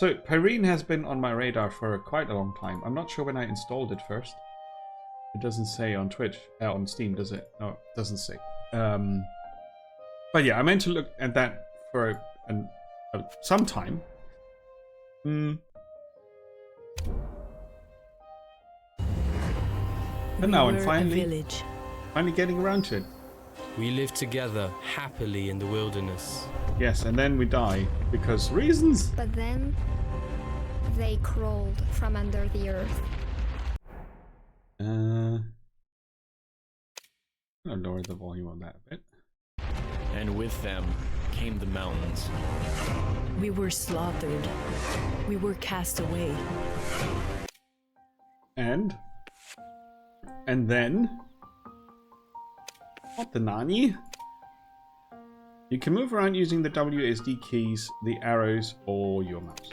So, Pyrene has been on my radar for quite a long time. I'm not sure when I installed it first. It doesn't say on Twitch, on Steam, does it? No, it doesn't say. But yeah, I meant to look at that for some time. And now I'm finally getting around to it. We live together happily in the wilderness. Yes, and then we die because reasons. But then they crawled from under the earth. I'll lower the volume on that a bit. And with them came the mountains. We were slaughtered. We were cast away. And then what the nani? You can move around using the WSD keys, the arrows, or your mouse.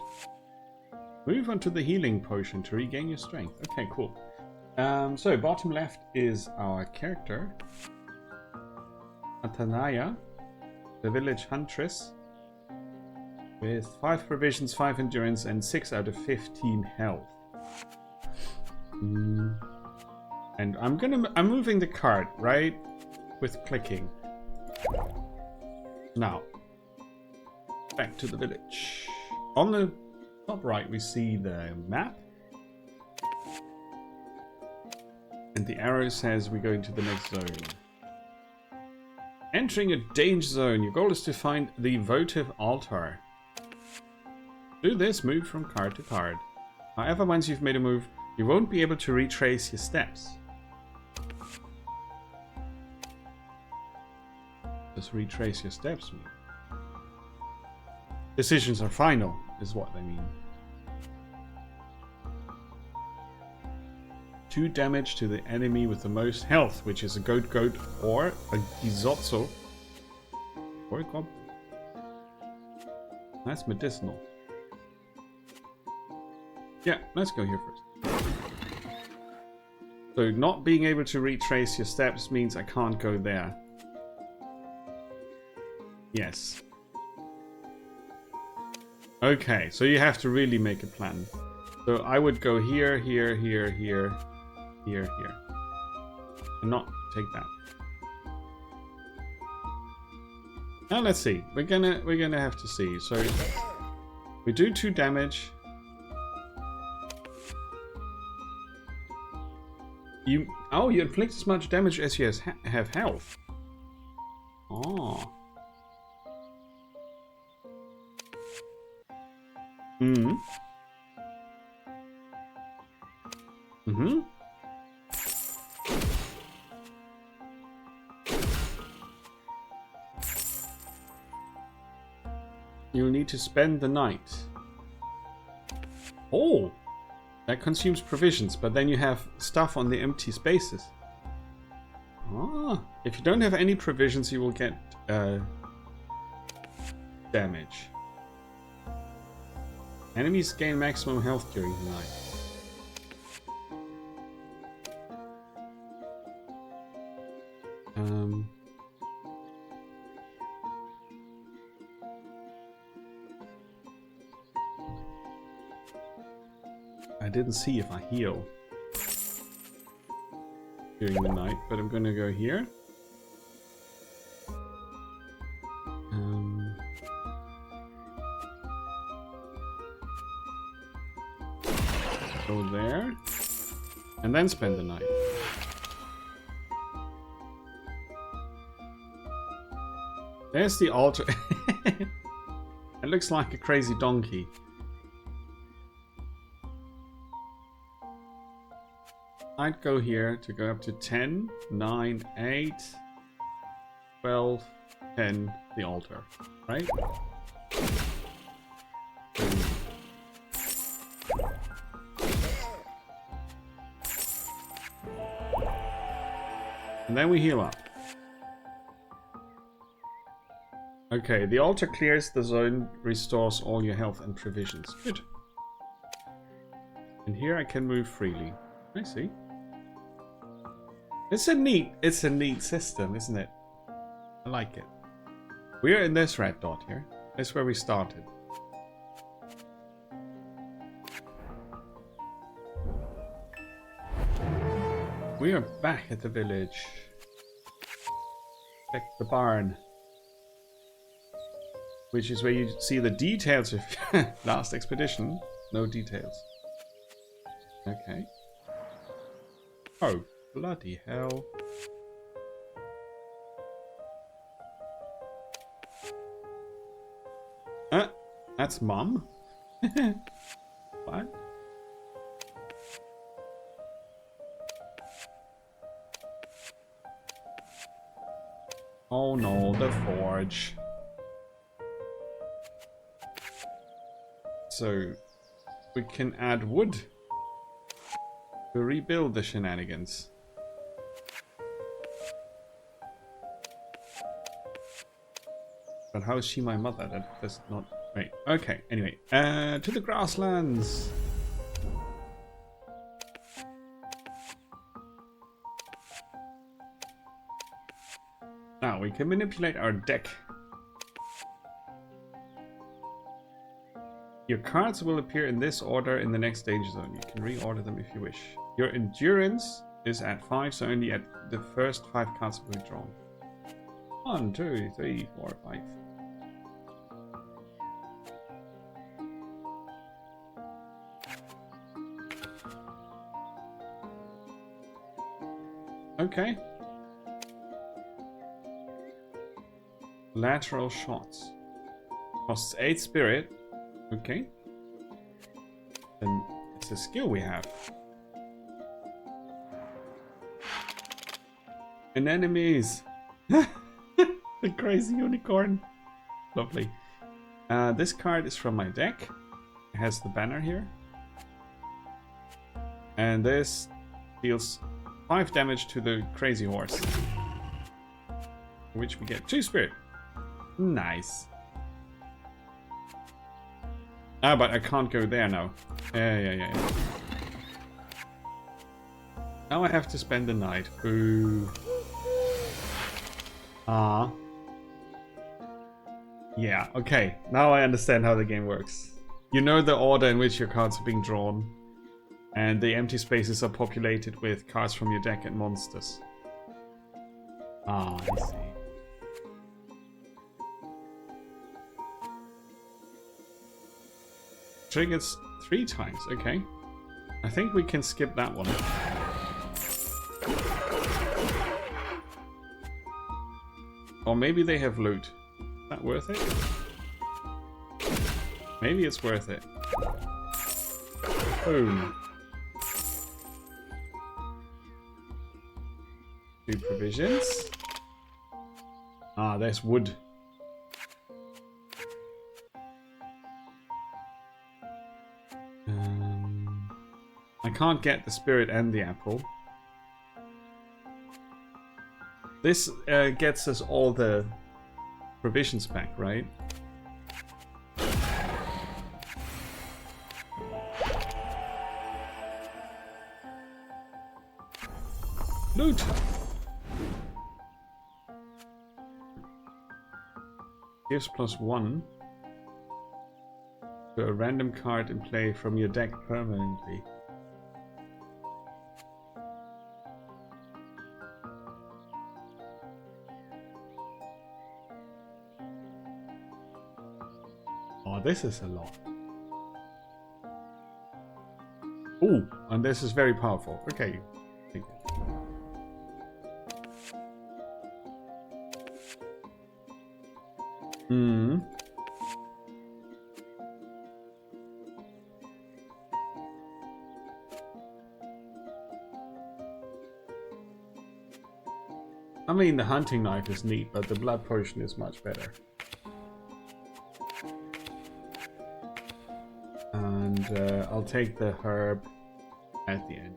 Move onto the healing potion to regain your strength. Okay, cool. So bottom left is our character, Atanaya, the village huntress, with 5 provisions, 5 endurance, and 6 out of 15 health. And I'm moving the cart, right? With clicking. Now, back to the village. On the top right, we see the map. And the arrow says we're going to the next zone. Entering a danger zone. Your goal is to find the votive altar. Do this, move from card to card. However, once you've made a move, you won't be able to retrace your steps. Does retrace your steps mean? Decisions are final, is what they mean. 2 damage to the enemy with the most health, which is a goat or a gizotso. Or a goblin. That's medicinal. Yeah, let's go here first. So not being able to retrace your steps means I can't go there. Yes. Okay, so you have to really make a plan. So I would go here, here, here, here, here, here. And not take that. Now let's see. We're gonna have to see. So we do 2 damage. You inflict as much damage as you have health. Oh. You'll need to spend the night. Oh! That consumes provisions, but then you have stuff on the empty spaces. Ah! If you don't have any provisions, you will get damage. Enemies gain maximum health during the night. I didn't see if I heal during the night, but I'm gonna go here. Go there, and then spend the night. There's the altar. It looks like a crazy donkey. I'd go here to go up to 10, 9, 8, 12, 10, the altar, right? And then we heal up. Okay, the altar clears the zone, restores all your health and provisions. Good. And here I can move freely. I see. It's a neat system, isn't it? I like it. We are in this red dot here. That's where we started. We are back at the village. Check the barn. Which is where you see the details of last expedition. No details. Okay. Oh, bloody hell. That's Mum. What? Oh no, the forge. So, we can add wood to rebuild the shenanigans. But how is she my mother? That does not... Wait, okay, anyway. To the grasslands! Now, we can manipulate our deck. Your cards will appear in this order in the next danger zone. You can reorder them if you wish. Your endurance is at 5, so only at the first 5 cards will be drawn. 1, 2, 3, 4, 5. Okay. Lateral shots. Costs 8 spirit. Okay. Then it's a skill we have. And enemies. The crazy unicorn. Lovely. This card is from my deck. It has the banner here. And this deals 5 damage to the crazy horse. For which we get 2 spirit. Nice. Ah, but I can't go there now. Yeah. Now I have to spend the night. Boo. Ah. Yeah, okay. Now I understand how the game works. You know the order in which your cards are being drawn. And the empty spaces are populated with cards from your deck and monsters. Ah, I see. Triggers 3 times, okay. I think we can skip that one. Or maybe they have loot. Is that worth it? Maybe it's worth it. Boom. 2 provisions. Ah, there's wood. I can't get the spirit and the apple. This gets us all the provisions back, right? Loot! Gives +1 to a random card in play from your deck permanently. Oh, this is a lot. Ooh, and this is very powerful. Okay. Thank you. I mean, the hunting knife is neat, but the blood potion is much better. And I'll take the herb at the end.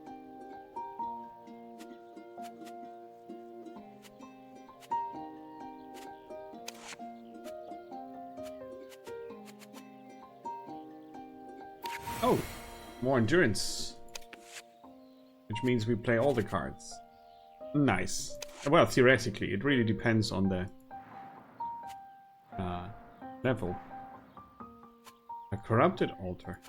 Oh, more endurance. Which means we play all the cards. Nice. Well, theoretically, it really depends on the level. A corrupted altar.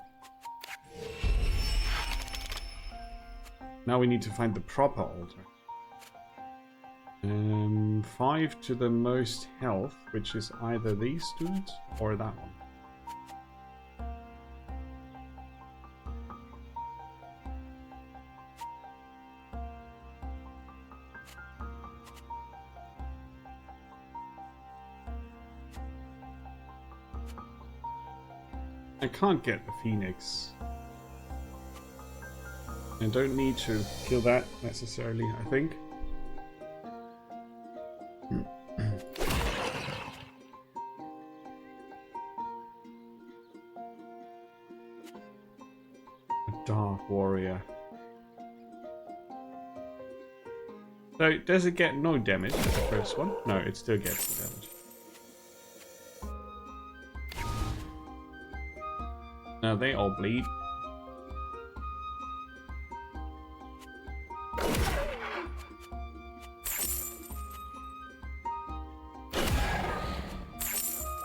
Now we need to find the proper altar. 5 to the most health, which is either these dudes or that one. I can't get the Phoenix. I don't need to kill that necessarily, I think. A Dark Warrior. So, does it get no damage, the first one? No, it still gets the damage. Now they all bleed.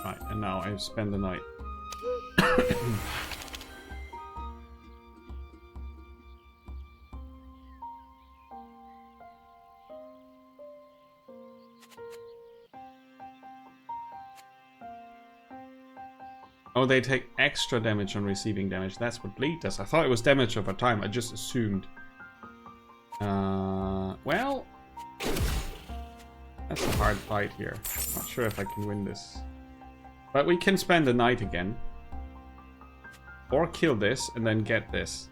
Right, and now I spend the night. Oh, they take extra damage on receiving damage. That's what bleed does. I thought it was damage over time. I just assumed. Well, that's a hard fight here. Not sure if I can win this. But we can spend the night again. Or kill this and then get this.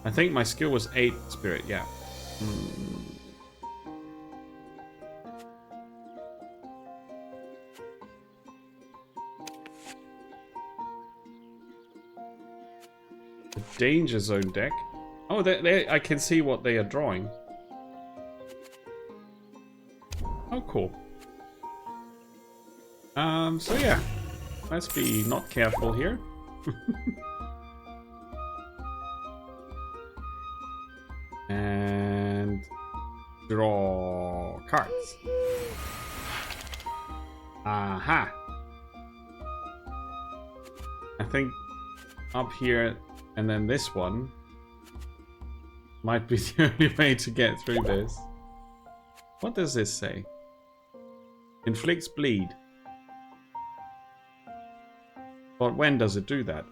I think my skill was 8 spirit, yeah. The Danger Zone deck. Oh, I can see what they are drawing. Oh, cool. So yeah. Let's be not careful here. And draw cards. Aha. I think up here and then this one might be the only way to get through this. What does this say? Inflicts bleed. But when does it do that?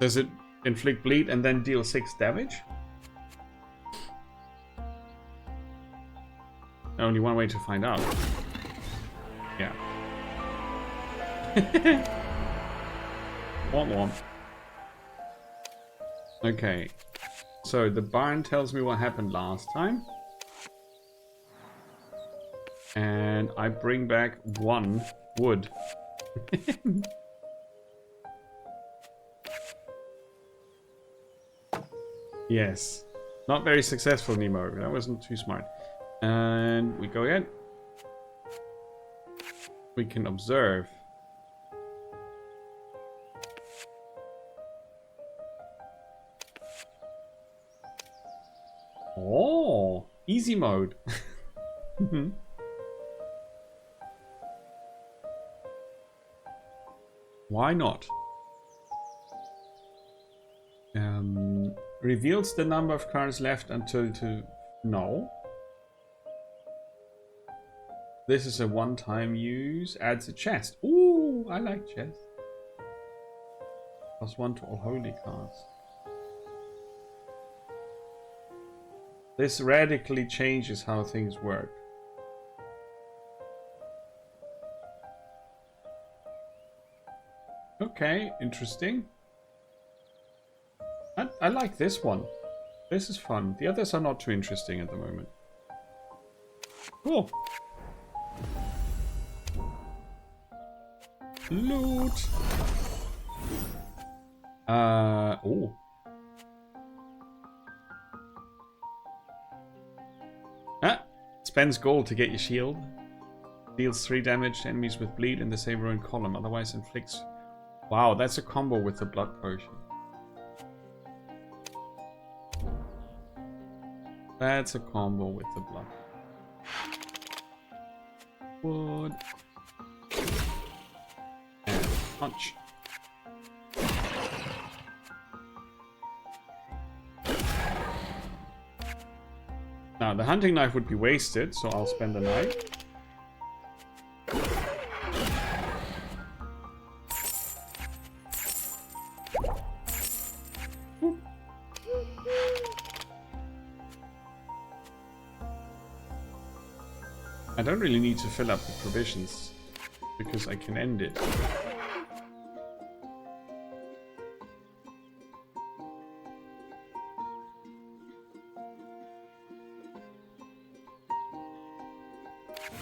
Does it inflict bleed and then deal 6 damage? Only one way to find out. Yeah. Womp. Okay. So the barn tells me what happened last time. And I bring back 1 wood. Yes. Not very successful, Nemo. That wasn't too smart. And we go again. We can observe. Oh, easy mode. Why not? Reveals the number of cards left until to... No. This is a one-time use. Adds a chest. Ooh, I like chest. +1 to all holy cards. This radically changes how things work. Okay, interesting. I like this one. This is fun. The others are not too interesting at the moment. Cool. Loot. Oh. Spends gold to get your shield. Deals 3 damage to enemies with bleed in the same row and column. Otherwise inflicts... Wow, that's a combo with the blood potion. That's a combo with the blood. Wood. And punch. Now, the hunting knife would be wasted, so I'll spend the knife. I don't really need to fill up the provisions, because I can end it.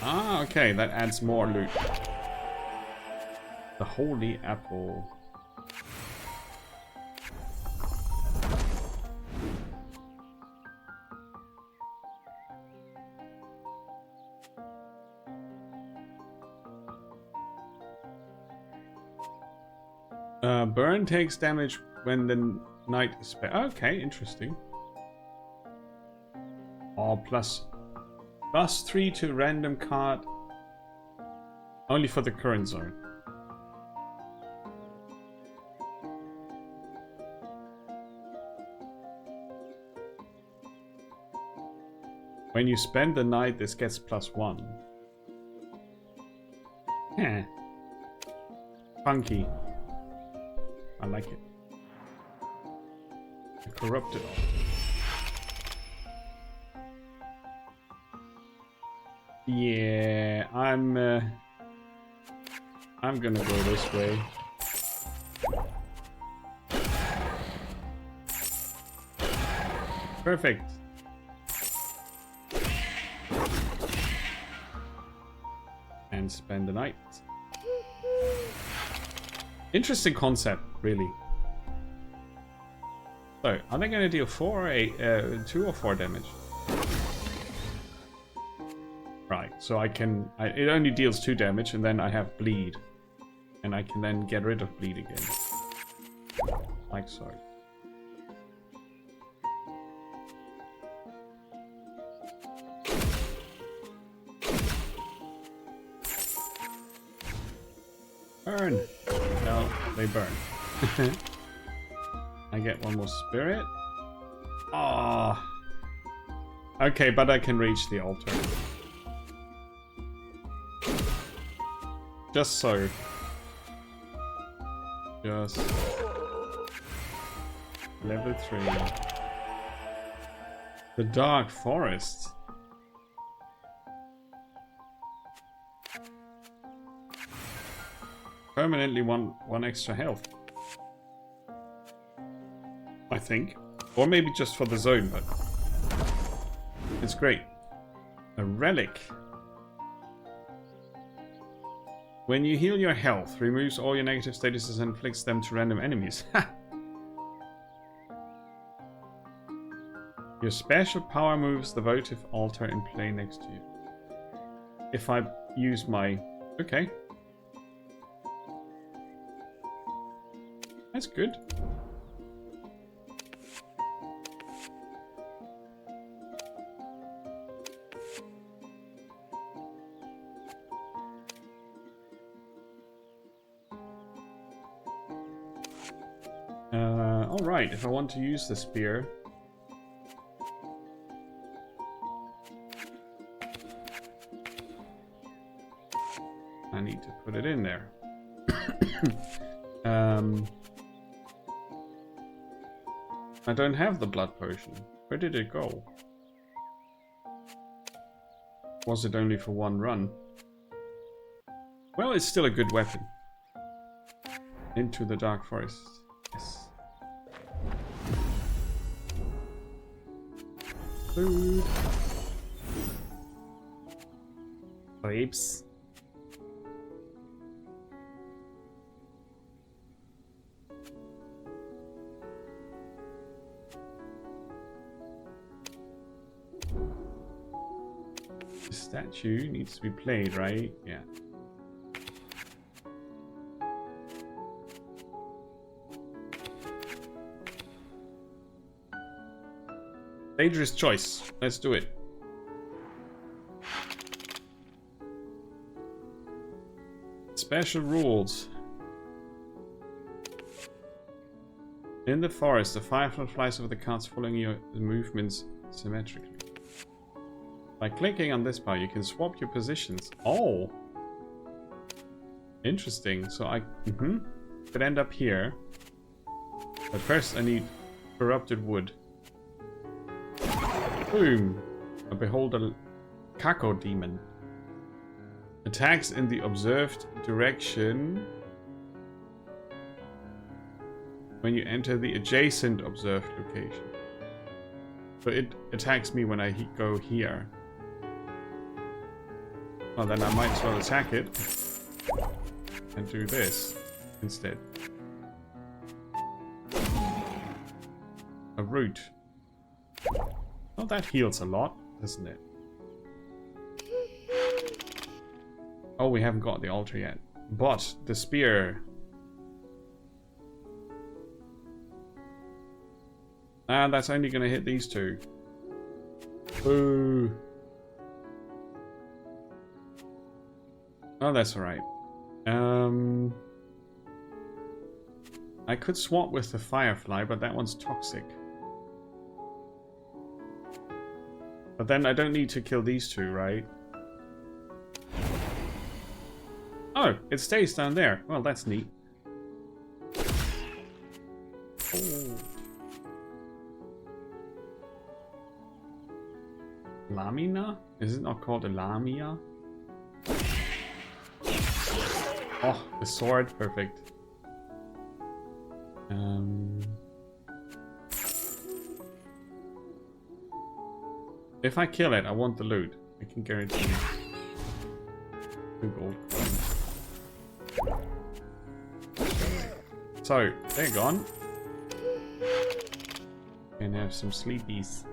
Ah, okay, that adds more loot. The holy apple. Burn takes damage when the knight is spent. Okay, interesting. Oh, +3 to random card. Only for the current zone. When you spend the night, this gets +1. Yeah. Funky. I like it. Corrupted. Yeah, I'm gonna go this way. Perfect. And spend the night. Interesting concept, really. So, are they going to deal 4 or 8, 2 or 4 damage? Right, so I can... it only deals 2 damage, and then I have bleed. And I can then get rid of bleed again. Like so. Burn! No, they burn. I get one more spirit. Ah. Oh. Okay, but I can reach the altar. Just so. Just. Level 3. The Dark Forest. Permanently one extra health. I think. Or maybe just for the zone, but it's great. A relic. When you heal your health, removes all your negative statuses and inflicts them to random enemies. Your special power moves the votive altar in play next to you. If I use my... Okay. That's good. Alright, if I want to use the spear... I need to put it in there. I don't have the blood potion. Where did it go? Was it only for one run? Well, it's still a good weapon. Into the Dark Forest. Yes. Food. Grapes. The statue needs to be played, right? Yeah. Dangerous choice. Let's do it. Special rules. In the forest, the firefly flies over the cards following your movements symmetrically. By clicking on this bar, you can swap your positions. Oh! Interesting. So I could end up here. But first I need corrupted wood. Boom! I behold a Kako demon. Attacks in the observed direction when you enter the adjacent observed location. So it attacks me when I go here. Well, then I might as well attack it and do this instead. A root. Well, that heals a lot, doesn't it? Oh, we haven't got the altar yet. But the spear. And that's only going to hit these two. Boo. Oh, that's alright. I could swap with the firefly, but that one's toxic. But then I don't need to kill these two, right? Oh, it stays down there. Well, that's neat. Oh. Lamina? Is it not called a lamia? Oh, the sword. Perfect. If I kill it, I want the loot. I can guarantee it. 2 gold coins. So, they're gone. And have some sleepies.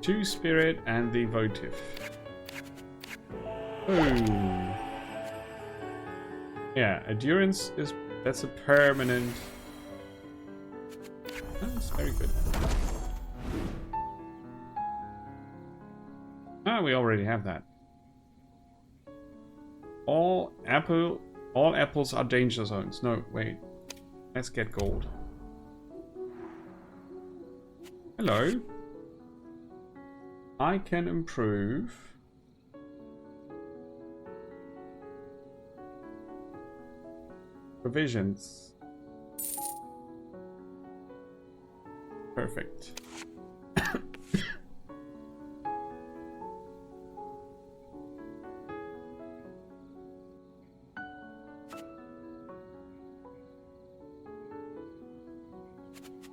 2 spirit and the votive. Boom. Yeah, endurance that's a permanent. That's very good. Ah, we already have that. All apples are danger zones. No, wait. Let's get gold. Hello. I can improve. Provisions. Perfect.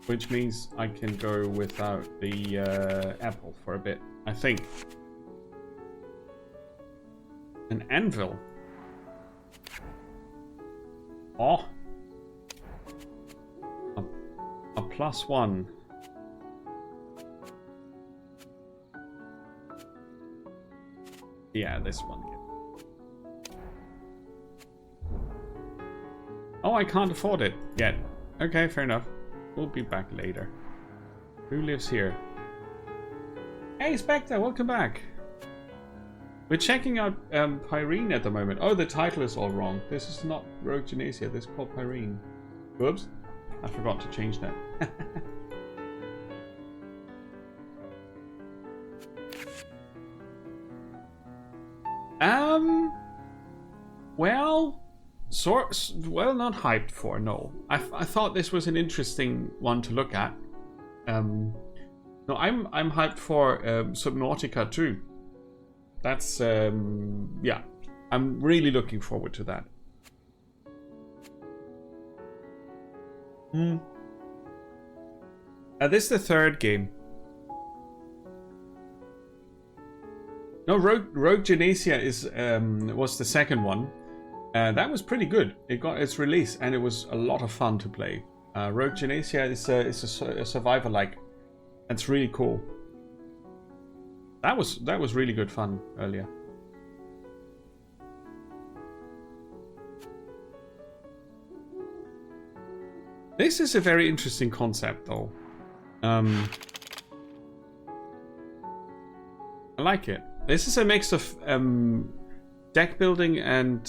Which means I can go without the apple for a bit, I think. An anvil. Oh. A +1. Yeah, this one. Oh, I can't afford it yet. Okay, fair enough. We'll be back later. Who lives here? Hey, Spectre, welcome back. We're checking out Pyrene at the moment. Oh, the title is all wrong. This is not Rogue Genesia. This is called Pyrene. Whoops. I forgot to change that. Well, not hyped for, no. I thought this was an interesting one to look at. No, I'm hyped for Subnautica 2. That's yeah. I'm really looking forward to that. This is the 3rd game. No, Rogue Genesia was the 2nd one. That was pretty good. It got its release, and it was a lot of fun to play. Rogue Genesia is a survivor-like. That's really cool. That was really good fun earlier. This is a very interesting concept, though. I like it. This is a mix of deck building and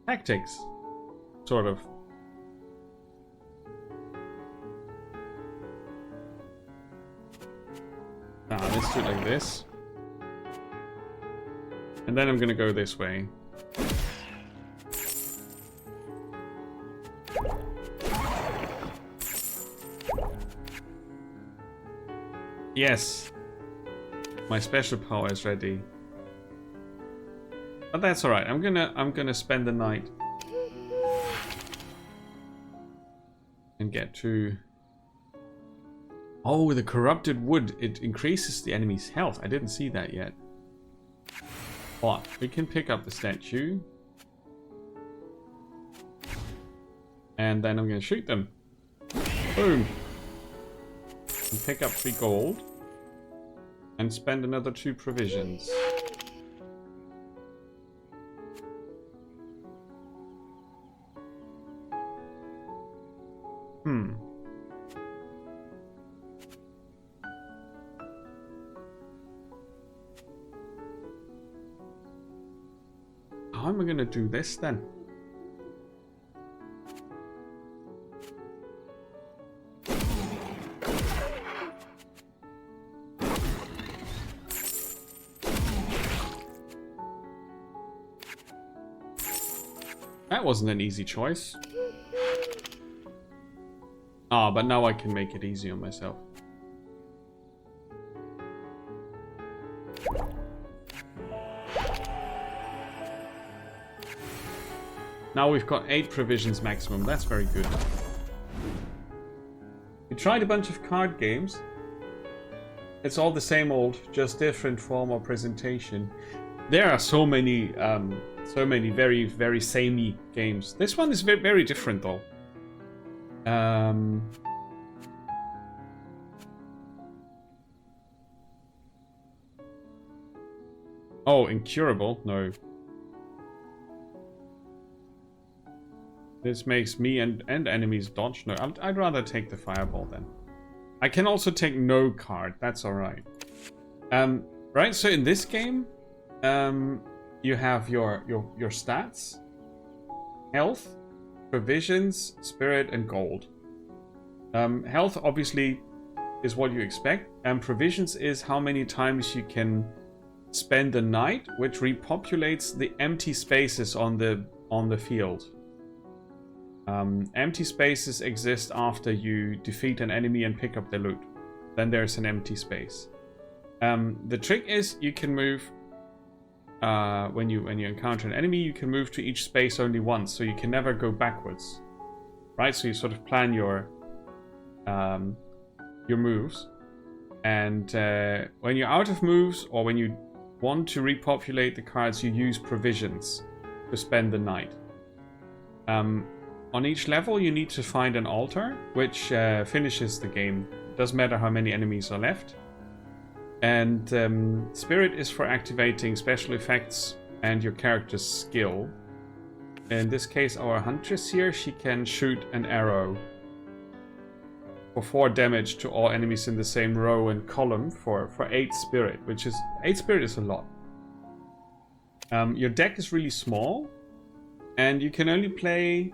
tactics, sort of. Let's do it like this. And then I'm gonna go this way. Yes. My special power is ready. But that's alright. I'm gonna spend the night and get to... Oh, the corrupted wood. It increases the enemy's health. I didn't see that yet. But we can pick up the statue. And then I'm gonna shoot them. Boom. And pick up 3 gold. And spend another 2 provisions. How am I gonna do this then? That wasn't an easy choice. Ah, but now I can make it easy on myself. Now we've got 8 provisions maximum. That's very good. We tried a bunch of card games. It's all the same old, just different form or presentation. There are so many very, very samey games. This one is very, very different though. Oh, incurable? No. This makes me and enemies dodge. No, I'd rather take the fireball then. I can also take no card. That's alright. Right, so in this game, you have your stats, health, provisions, spirit, and gold. Health obviously is what you expect, and provisions is how many times you can spend the night, which repopulates the empty spaces on the field. Empty spaces exist after you defeat an enemy and pick up the loot. Then there's an empty space. The trick is you can move when you encounter an enemy, you can move to each space only once, so you can never go backwards. Right? So you sort of plan your moves, and when you're out of moves or when you want to repopulate the cards, you use provisions to spend the night. On each level, you need to find an altar, which finishes the game. Doesn't matter how many enemies are left. And Spirit is for activating special effects and your character's skill. In this case, our Huntress here, she can shoot an arrow for 4 damage to all enemies in the same row and column for 8 Spirit, which is... 8 Spirit is a lot. Your deck is really small, and you can only play...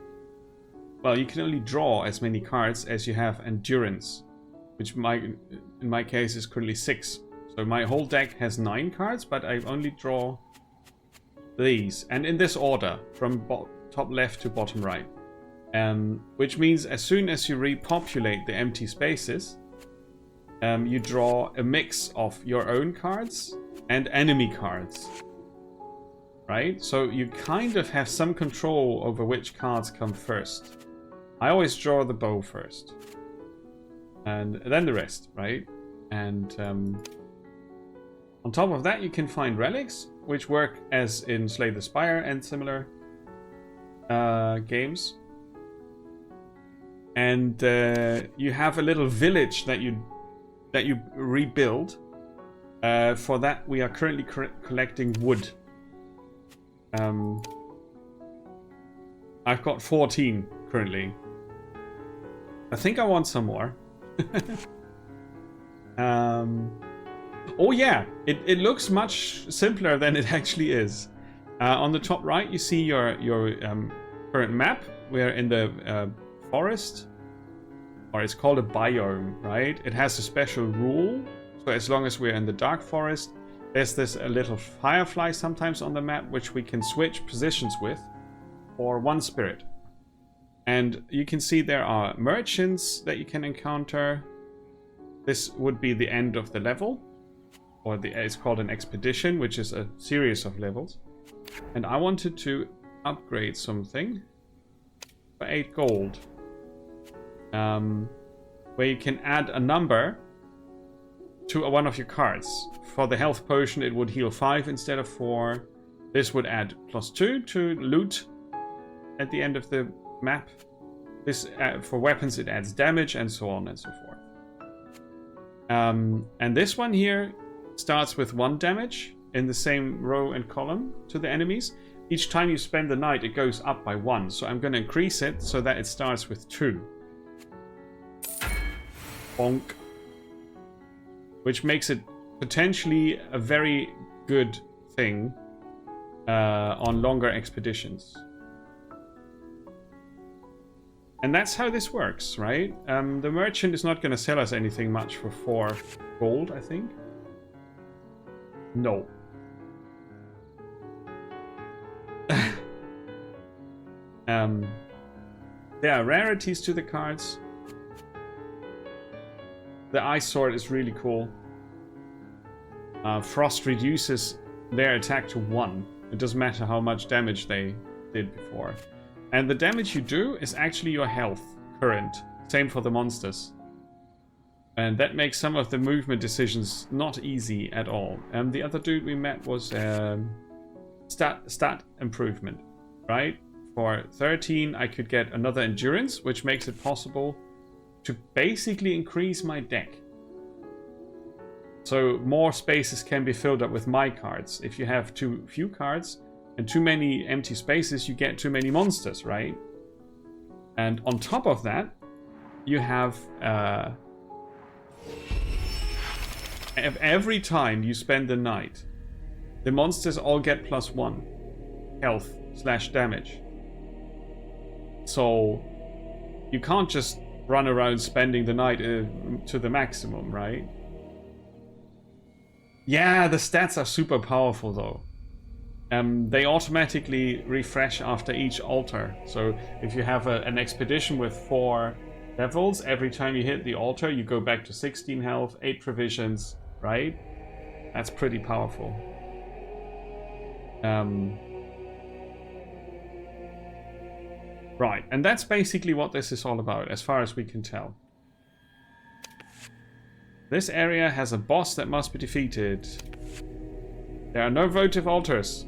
Well, you can only draw as many cards as you have Endurance, which in my case is currently 6. So my whole deck has 9 cards, but I only draw these. And in this order, from top left to bottom right. Which means as soon as you repopulate the empty spaces, you draw a mix of your own cards and enemy cards. Right? So you kind of have some control over which cards come first. I always draw the bow first. And then the rest, right? And on top of that, you can find relics, which work as in Slay the Spire and similar games. And you have a little village that you rebuild. For that, we are currently collecting wood. I've got 14 currently. I think I want some more. Oh yeah, it looks much simpler than it actually is. On the top right, you see your current map. We're in the forest, or it's called a biome, right? It has a special rule. So as long as we're in the dark forest, there's this little firefly sometimes on the map, which we can switch positions with for one spirit. And you can see there are merchants that you can encounter. This would be the end of the level, or it's called an expedition, which is a series of levels. And I wanted to upgrade something for 8 gold, where you can add a number to one of your cards. For the health potion, it would heal 5 instead of 4. This would add +2 to loot at the end of the map. This for weapons, it adds damage, and so on and so forth. And this one here starts with 1 damage in the same row and column to the enemies. Each time you spend the night, it goes up by 1. So I'm going to increase it so that it starts with 2. Bonk. Which makes it potentially a very good thing on longer expeditions. And that's how this works, right? The merchant is not going to sell us anything much for 4 gold, I think. No. There are rarities to the cards. The Ice Sword is really cool. Frost reduces their attack to 1. It doesn't matter how much damage they did before. And the damage you do is actually your health current. Same for the monsters. And that makes some of the movement decisions not easy at all. The other dude we met was stat improvement, right? For 13, I could get another endurance, which makes it possible to basically increase my deck. So more spaces can be filled up with my cards. If you have too few cards and too many empty spaces, you get too many monsters, right? And on top of that, you have every time you spend the night, the monsters all get +1 health / damage. So you can't just run around spending the night to the maximum, right? Yeah, the stats are super powerful though. They automatically refresh after each altar. So if you have an expedition with 4 levels, every time you hit the altar, you go back to 16 health, 8 provisions, right? That's pretty powerful. Right, and that's basically what this is all about, as far as we can tell. This area has a boss that must be defeated. There are no votive altars.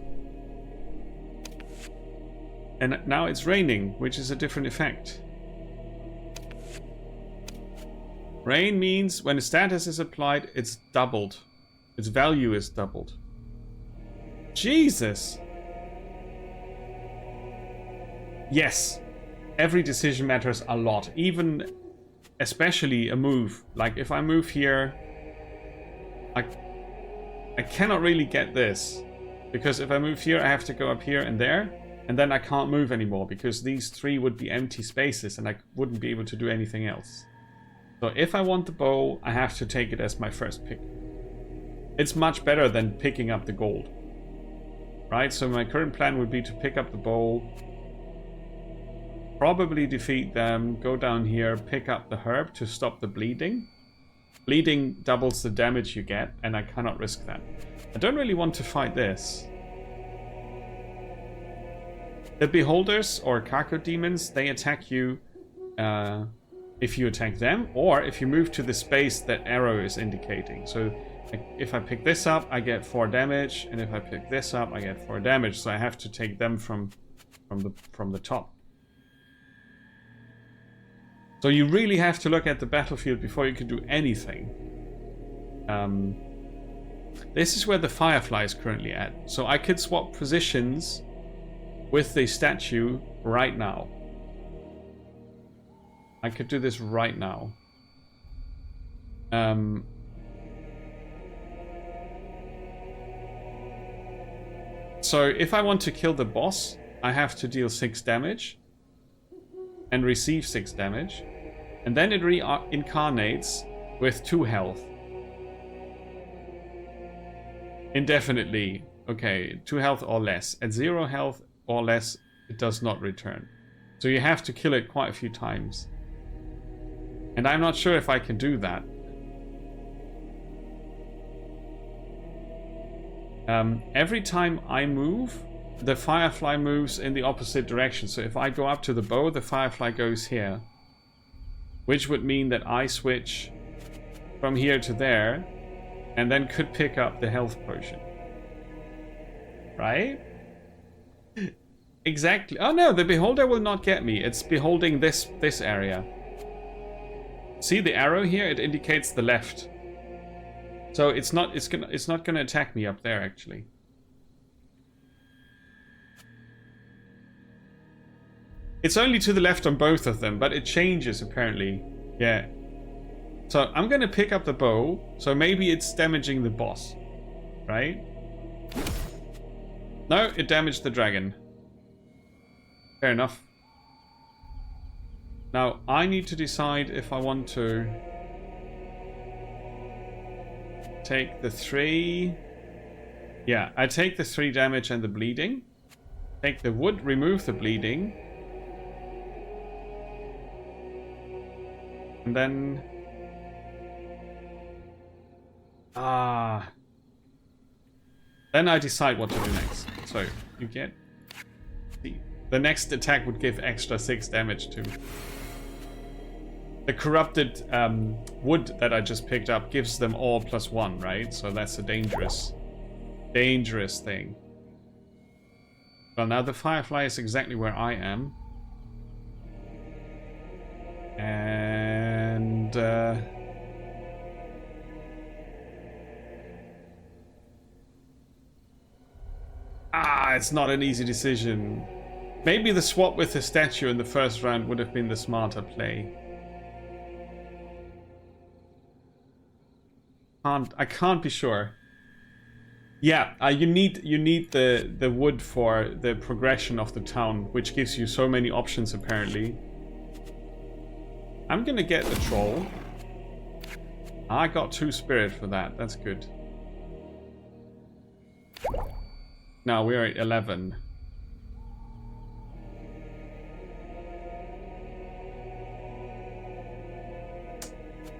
And now it's raining, which is a different effect. Rain means when a status is applied, it's doubled. Its value is doubled. Jesus! Yes, every decision matters a lot, even especially a move. Like if I move here, I cannot really get this, because if I move here, I have to go up here and there, and then I can't move anymore because these 3 would be empty spaces and I wouldn't be able to do anything else. So if I want the bow, I have to take it as my first pick. It's much better than picking up the gold, right? So my current plan would be to pick up the bow, probably defeat them, go down here, pick up the herb to stop the bleeding. Bleeding doubles the damage you get, and I cannot risk that. I don't really want to fight this. The beholders or Kako demons, they attack you if you attack them, or if you move to the space that arrow is indicating. So if I pick this up, I get 4 damage, and if I pick this up, I get 4 damage. So I have to take them from the top. So you really have to look at the battlefield before you can do anything. This is where the firefly is currently at. So I could swap positions with the statue right now. I could do this right now. So if I want to kill the boss, I have to deal 6 damage and receive 6 damage. And then it reincarnates with 2 health. Indefinitely. Okay, 2 health or less. At 0 health or less, it does not return. So you have to kill it quite a few times. And I'm not sure if I can do that. Every time I move, the firefly moves in the opposite direction. So if I go up to the bow, the firefly goes here. Which would mean that I switch from here to there and then could pick up the health potion. Right? Exactly. Oh no, the beholder will not get me. It's beholding this area. See the arrow here? It indicates the left. So it's not gonna attack me up there actually. It's only to the left on both of them, but it changes apparently. Yeah. So I'm gonna pick up the bow, so maybe it's damaging the boss. Right? No, it damaged the dragon. Fair enough. Now, I need to decide if I want to take the 3... Yeah, I take the 3 damage and the bleeding. Take the wood, remove the bleeding. And then... Then I decide what to do next. So, you get... The next attack would give extra 6 damage to... The corrupted wood that I just picked up gives them all +1, right? So that's a dangerous thing. Well, now the firefly is exactly where I am. And... it's not an easy decision. Maybe the swap with the statue in the first round would have been the smarter play. I can't be sure. Yeah, you need the wood for the progression of the town, which gives you so many options apparently. I'm gonna get the troll. I got 2 spirit for that. That's good. Now we're at 11.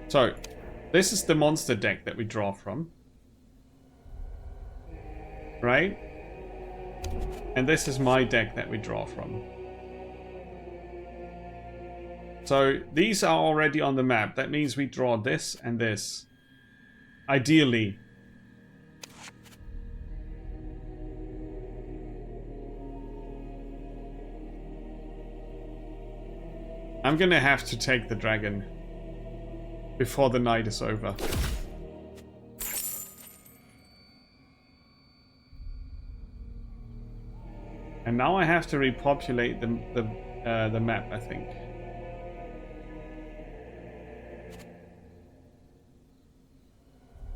So, this is the monster deck that we draw from. Right? And this is my deck that we draw from. So, these are already on the map. That means we draw this and this. Ideally. I'm gonna have to take the dragon before the night is over. And now I have to repopulate the map, I think.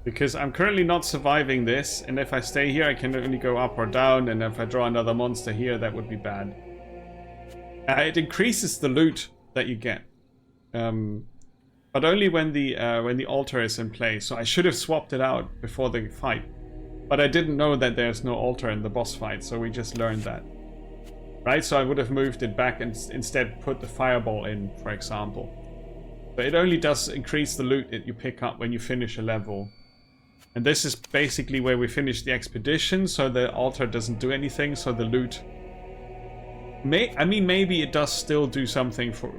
Because I'm currently not surviving this, and if I stay here I can only go up or down, and if I draw another monster here that would be bad. It increases the loot that you get. But only when the altar is in place. So I should have swapped it out before the fight. But I didn't know that there's no altar in the boss fight, so we just learned that. Right, so I would have moved it back and instead put the fireball in, for example. But it only does increase the loot that you pick up when you finish a level. And this is basically where we finish the expedition, so the altar doesn't do anything, so the loot... I mean, maybe it does still do something for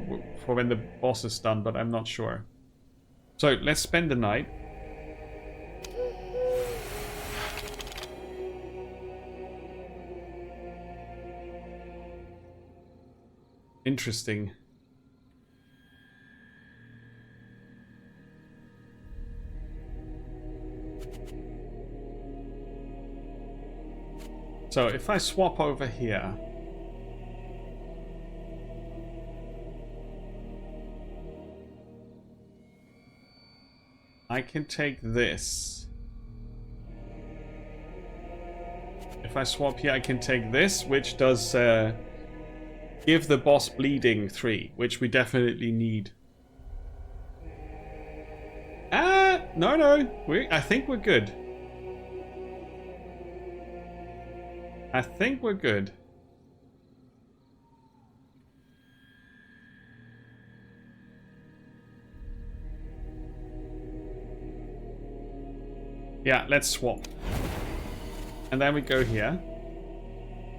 when the boss is done, but I'm not sure. So, let's spend the night. Interesting. So, if I swap over here... I can take this. If I swap here, I can take this, which does give the boss bleeding 3, which we definitely need. No. I think we're good. I think we're good. Yeah, let's swap. And then we go here.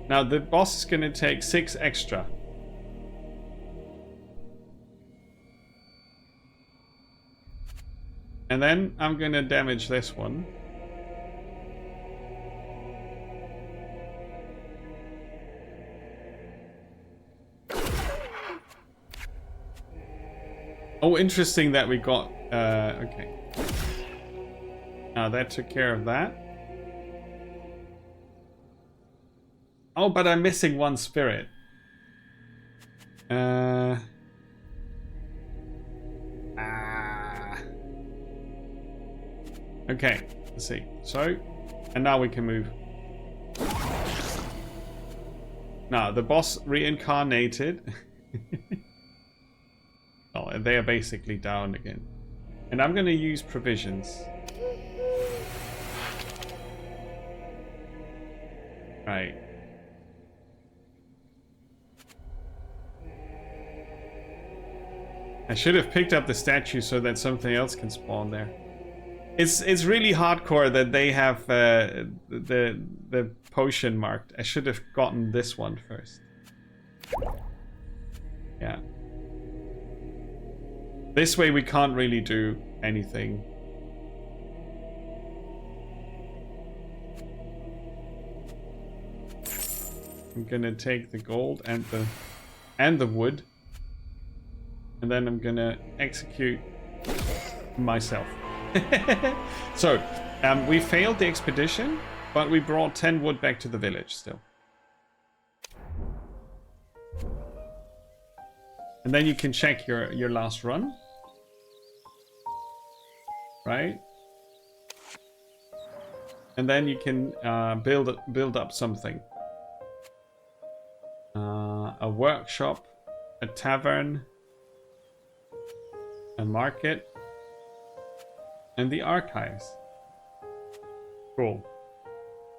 Now the boss is going to take 6 extra. And then I'm going to damage this one. Oh, interesting that we got... okay. Now that took care of that. Oh, but I'm missing 1 spirit. Okay, let's see. So, and now we can move. Now, the boss reincarnated. Oh, and they are basically down again. And I'm going to use provisions. Right. I should have picked up the statue so that something else can spawn there. It's really hardcore that they have the potion marked. I should have gotten this one first. Yeah. This way we can't really do anything. I'm gonna take the gold and the wood. And then I'm gonna execute myself. So, we failed the expedition, but we brought 10 wood back to the village still. And then you can check your last run. Right? And then you can build up something. A workshop, a tavern, a market, and the archives. Cool.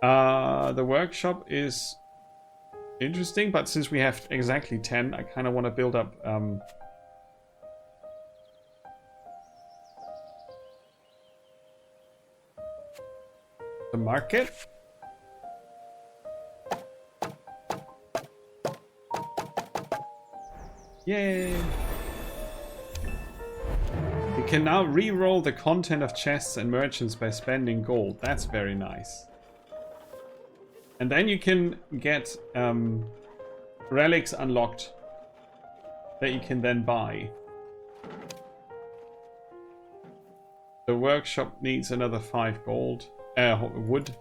The workshop is interesting, but since we have exactly 10, I kind of want to build up the market. Yay! You can now re-roll the content of chests and merchants by spending gold. That's very nice. And then you can get relics unlocked that you can then buy. The workshop needs another 5 gold. Wood.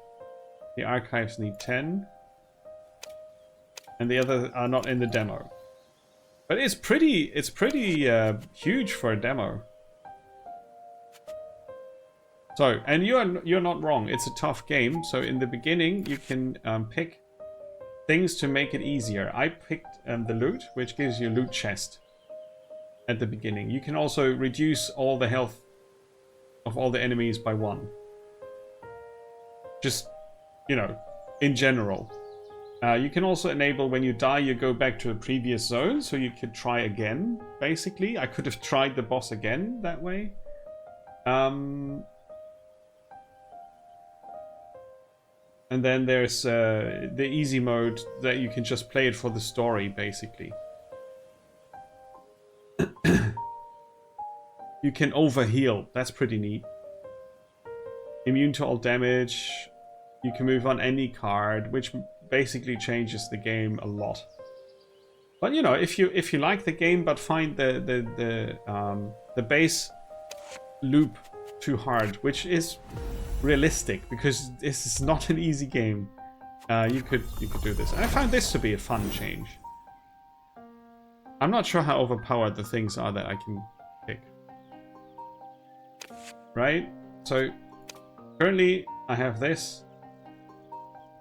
The archives need 10. And the others are not in the demo. But it's pretty huge for a demo. So, and you're not wrong. It's a tough game. So in the beginning, you can pick things to make it easier. I picked the loot, which gives you loot chest at the beginning. You can also reduce all the health of all the enemies by 1. Just, you know, in general. You can also enable when you die, you go back to a previous zone, so you could try again, basically. I could have tried the boss again that way. And then there's the easy mode that you can just play it for the story, basically. You can overheal. That's pretty neat. Immune to all damage. You can move on any card, which basically changes the game a lot. But you know, if you like the game but find the base loop too hard, which is realistic because this is not an easy game, you could do this. And I found this to be a fun change. I'm not sure how overpowered the things are that I can pick. Right? So currently I have this,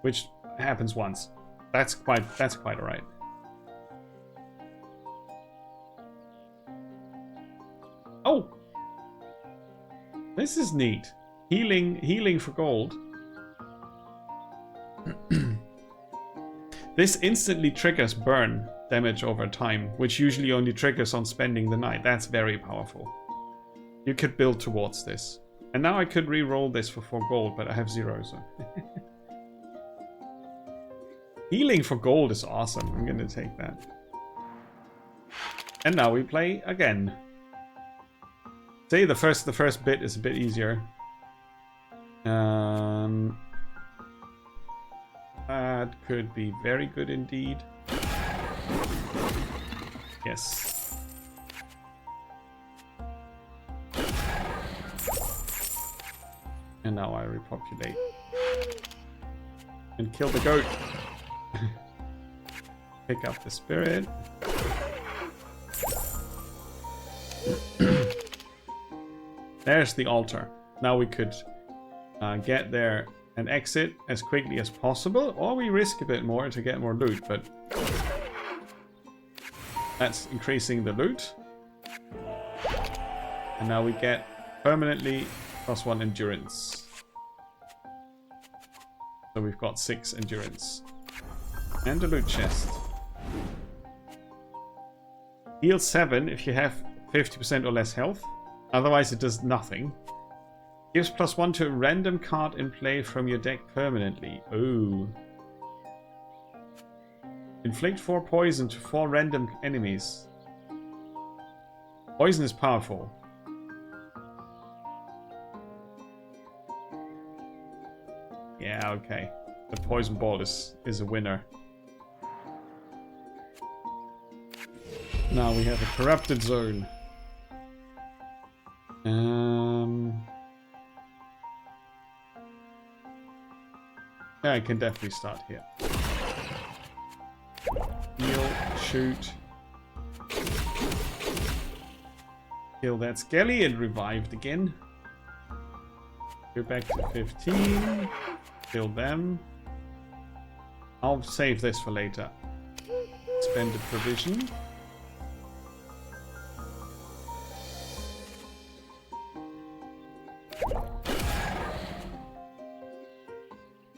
which happens once. That's quite alright. Oh! This is neat. Healing for gold. This instantly triggers burn damage over time, which usually only triggers on spending the night. That's very powerful. You could build towards this. And now I could re-roll this for 4 gold, but I have 0, so... Healing for gold is awesome. I'm gonna take that. And now we play again. Say the first bit is a bit easier. That could be very good indeed. Yes. And now I repopulate. And kill the goat. Pick up the spirit. There's the altar. Now we could get there and exit as quickly as possible, or we risk a bit more to get more loot, but that's increasing the loot. And now we get permanently +1 endurance. So we've got 6 endurance. And a loot chest. Heal 7 if you have 50% or less health. Otherwise it does nothing. Gives +1 to a random card in play from your deck permanently. Ooh. Inflict 4 poison to 4 random enemies. Poison is powerful. Yeah, okay. The poison ball is a winner. Now we have a corrupted zone. Yeah, I can definitely start here. Heal, shoot. Kill that skelly and revived again. Go back to 15. Kill them. I'll save this for later. Spend a provision.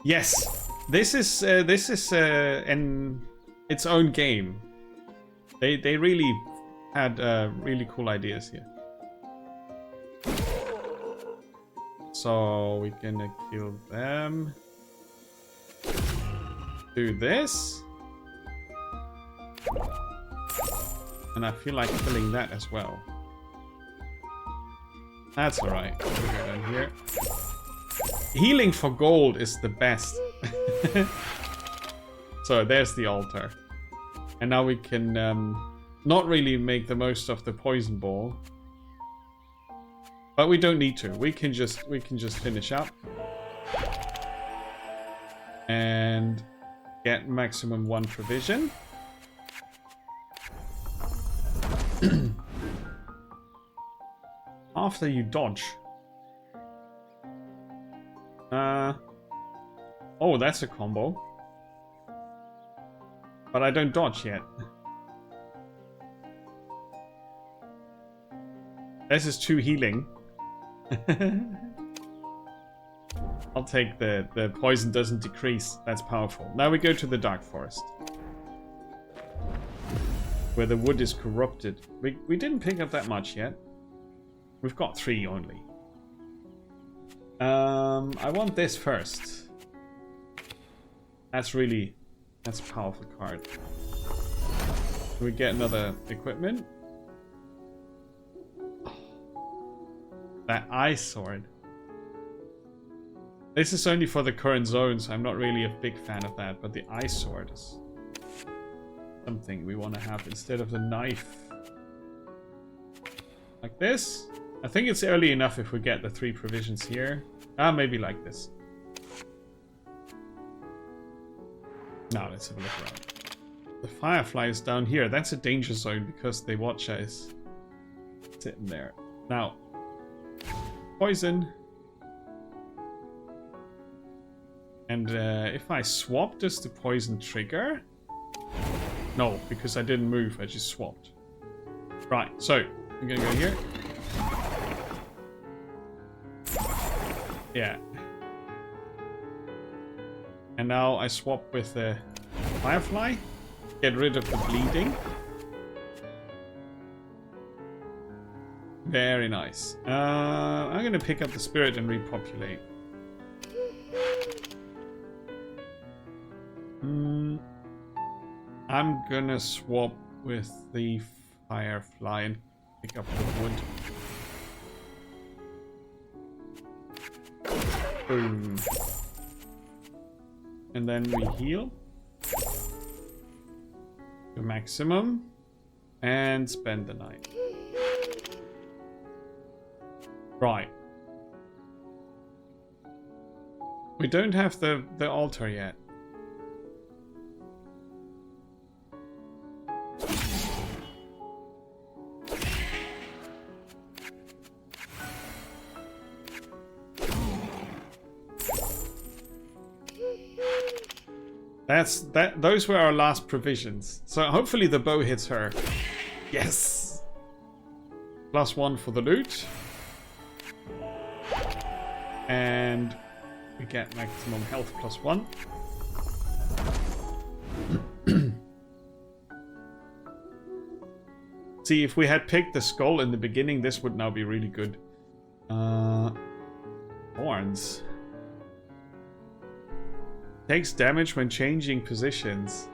Yes, this is its own game. They really had really cool ideas here. So we're gonna kill them. Do this. And I feel like killing that as well. That's alright. We'll go down here. Healing for gold is the best. So there's the altar. And now we can not really make the most of the poison ball. But we don't need to. We can just finish up. And get maximum 1 provision. After you dodge. Oh, that's a combo. But I don't dodge yet. This is 2 healing. I'll take the poison doesn't decrease. That's powerful. Now we go to the Dark Forest. Where the wood is corrupted. We didn't pick up that much yet. We've got 3 only. I want this first. That's a powerful card. Can we get another equipment? That ice sword. This is only for the current zones. I'm not really a big fan of that, but the ice sword is something we want to have instead of the knife. Like this. I think it's early enough if we get the 3 provisions here. Maybe like this. Now let's have a look around. The firefly is down here. That's a danger zone because the watcher is sitting there. Now, poison. And if I swap, does the poison trigger? No, because I didn't move, I just swapped. Right, so I'm gonna go here. Yeah. And now I swap with the Firefly. Get rid of the bleeding. Very nice. I'm gonna pick up the spirit and repopulate. I'm gonna swap with the Firefly and pick up the wood. Boom. And then we heal to maximum and spend the night. Right. We don't have the altar yet. Those were our last provisions. So hopefully the bow hits her. Yes. +1 for the loot. And we get maximum health +1. See, if we had picked the skull in the beginning, this would now be really good. Horns. Takes damage when changing positions.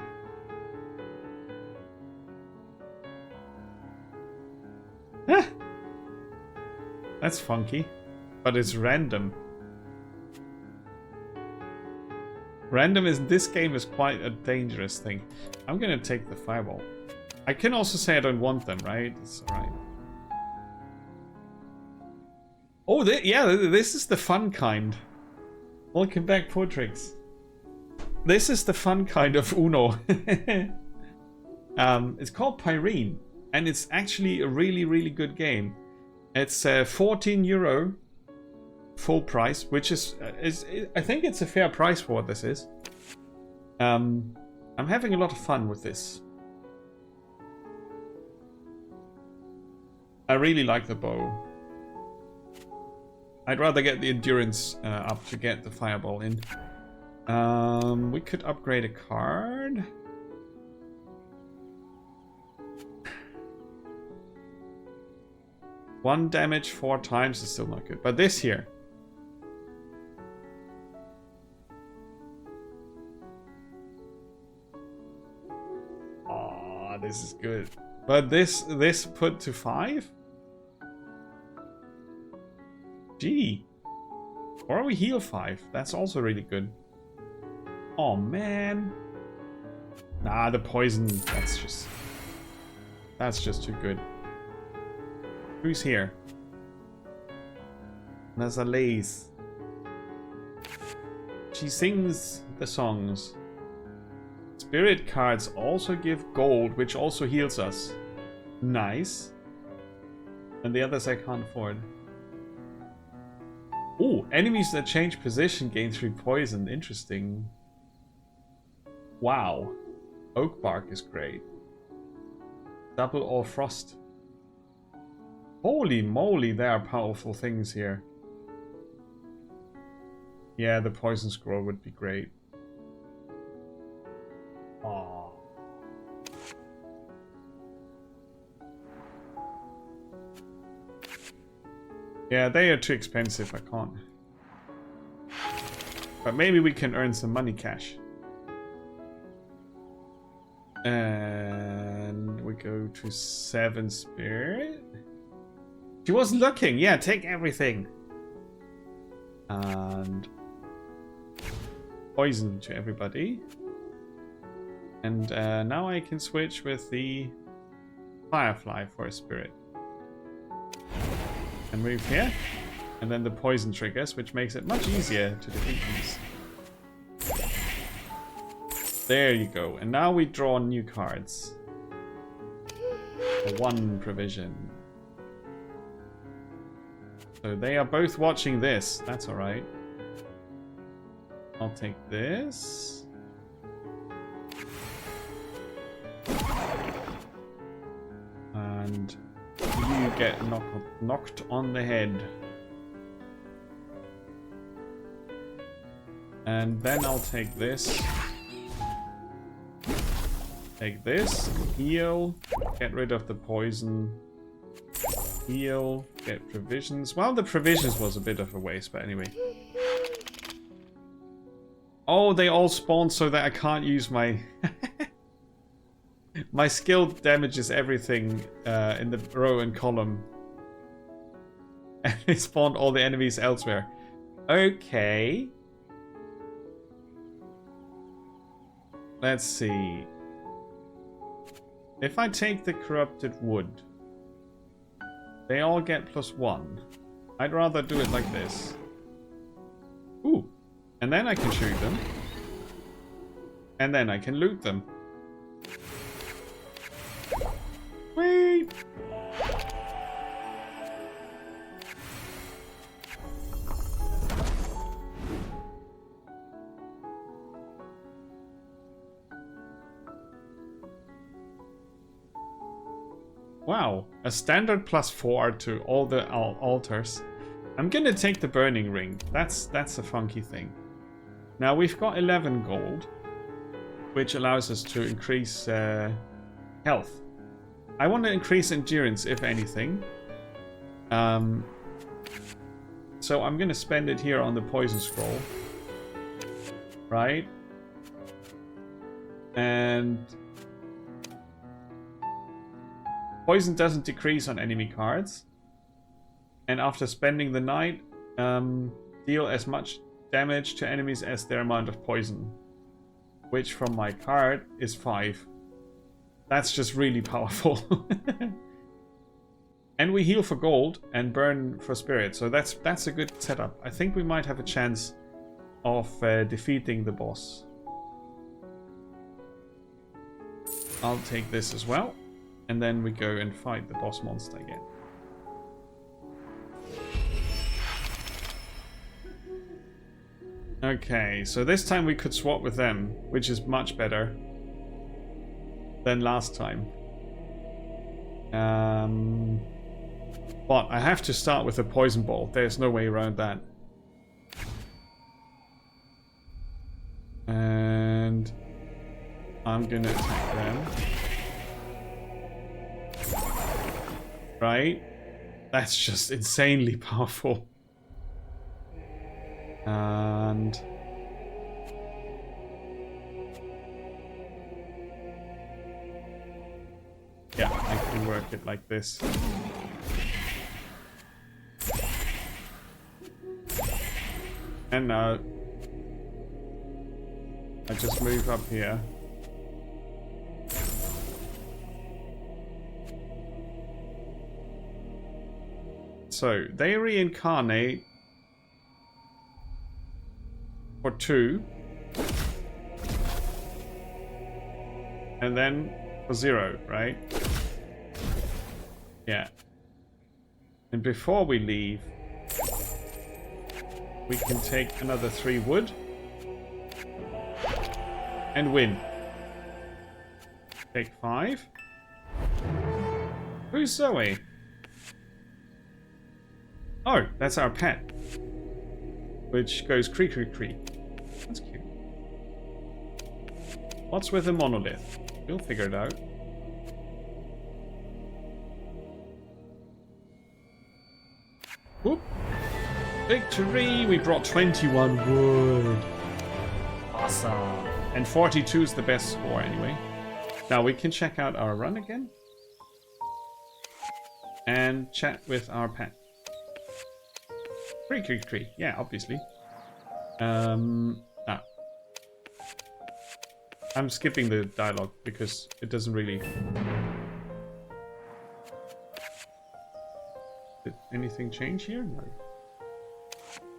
That's funky. But it's random. Random in this game is quite a dangerous thing. I'm gonna take the fireball. I can also say I don't want them, right? It's alright. Oh, yeah, this is the fun kind. Welcome back, Portrix. This is the fun kind of Uno. It's called Pyrene, and it's actually a really, really good game. It's €14 full price, which is I think it's a fair price for what this is. I'm having a lot of fun with this. I really like the bow. I'd rather get the endurance up to get the fireball in. We could upgrade a card. One damage 4 times is still not good. But this here. Oh, this is good. But this put to 5? Gee. Or we heal 5. That's also really good. Oh man. Nah, the poison, that's just too good. Who's here? There's a Lace. She sings the songs. Spirit cards also give gold, which also heals us. Nice. And the others I can't afford. Oh, enemies that change position gain 3 poison. Interesting. Wow. Oak bark is great. Double or frost. Holy moly, there are powerful things here. Yeah, the poison scroll would be great. Aww. Yeah, they are too expensive, I can't. But maybe we can earn some money cash. And we go to 7 spirit. She was looking. Yeah, take everything. And poison to everybody. And now I can switch with the Firefly for a spirit. And move here. And then the poison triggers, which makes it much easier to defeat these. There you go. And now we draw new cards. For 1 provision. So they are both watching this. That's alright. I'll take this. And you get knocked on the head. And then I'll take this. Take this. Heal. Get rid of the poison. Heal. Get provisions. Well, the provisions was a bit of a waste, but anyway. Oh, they all spawn so that I can't use my... my skill damages everything in the row and column. And they spawned all the enemies elsewhere. Okay. Let's see. If I take the corrupted wood, they all get +1. I'd rather do it like this. Ooh. And then I can shoot them. And then I can loot them. Wait. Wow, a standard +4 to all the altars. I'm gonna take the burning ring. That's a funky thing. Now we've got 11 gold, which allows us to increase health. I want to increase endurance, if anything. So I'm gonna spend it here on the poison scroll, right? And poison doesn't decrease on enemy cards. And after spending the night, deal as much damage to enemies as their amount of poison. Which from my card is 5. That's just really powerful. And we heal for gold and burn for spirit. So that's a good setup. I think we might have a chance of defeating the boss. I'll take this as well. And then we go and fight the boss monster again. Okay, so this time we could swap with them, which is much better than last time. But I have to start with a poison ball. There's no way around that. And I'm gonna attack them. Right? That's just insanely powerful. And yeah, I can work it like this. And now I just move up here. So they reincarnate for 2, and then for 0, right? Yeah. And before we leave, we can take another 3 wood and win. Take 5. Who's Zoe? Oh, that's our pet, which goes cree cree cree. That's cute. What's with the monolith? We'll figure it out. Whoop! Victory! We brought 21 wood. Awesome. And 42 is the best score anyway. Now we can check out our run again. And chat with our pet. Cree cree cree. Yeah, obviously. I'm skipping the dialogue because it doesn't really... Did anything change here? No.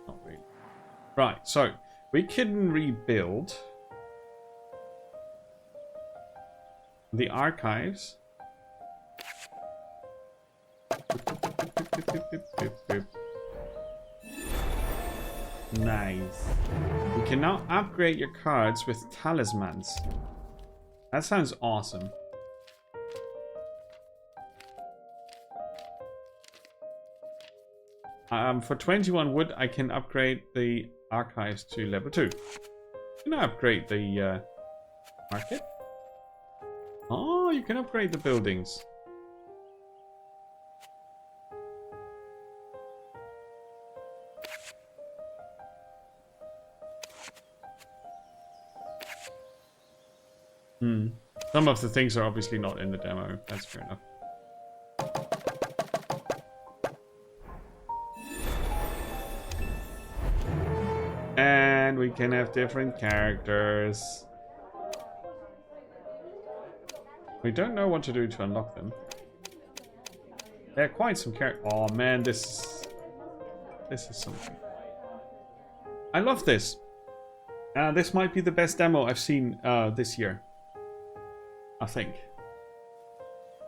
Not really. Right, so we can rebuild the archives. Nice. We can now upgrade your cards with talismans. That sounds awesome. For 21 wood, I can upgrade the archives to level 2. Can I upgrade the market? Oh, you can upgrade the buildings. Some of the things are obviously not in the demo. That's fair enough. And we can have different characters. We don't know what to do to unlock them. There are quite some characters. Oh man, this is something. I love this. This might be the best demo I've seen this year. I think.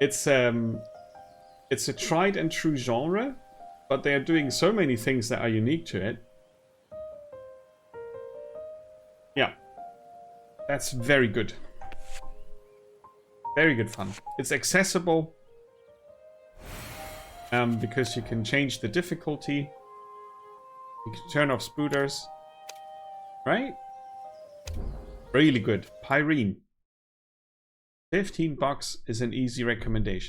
It's a tried and true genre, but they are doing so many things that are unique to it. Yeah. That's very good. Very good fun. It's accessible. Because you can change the difficulty. You can turn off spooters. Right? Really good. Pyrene. $15 is an easy recommendation.